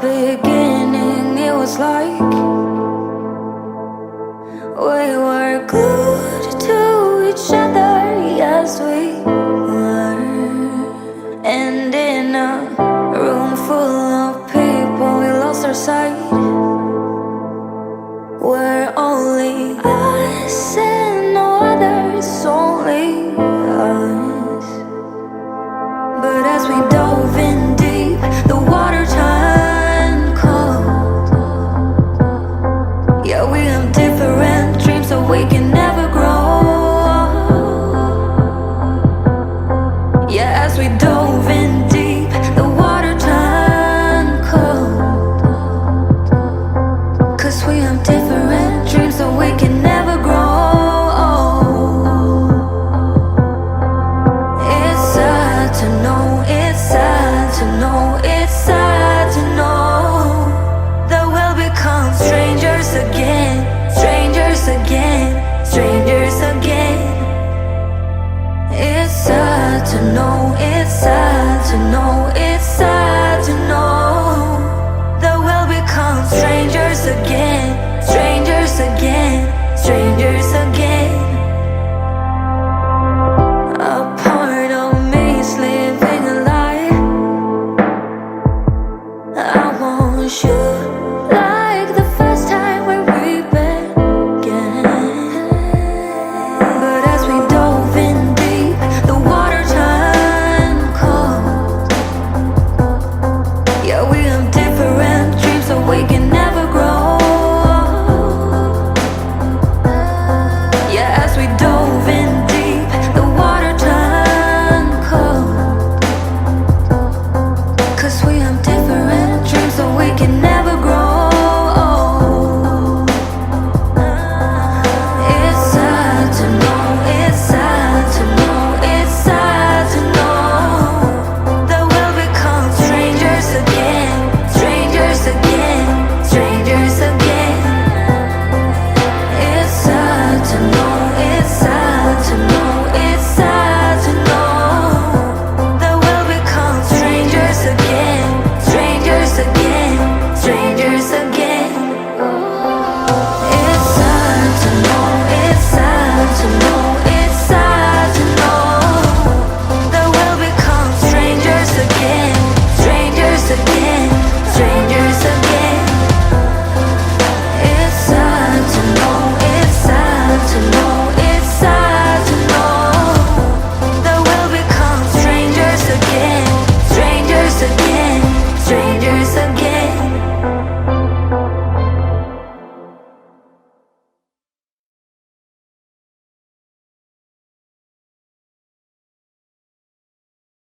beginning, it was like we were glued to each other, yes we were. And in a room full of people, we lost our sight. We're only us and no others, only us. But as we dove in deep, the water turned cold. Yeah, we have different dreams, so we can never grow. Yeah, as we dove in deep, the water turned cold. 'Cause we have different dreams, so we can never grow. It's sad to know, it's sad to know, it's sad to know that we'll become strangers again, strangers again, strangers again. It's sad to know, it's sad to know,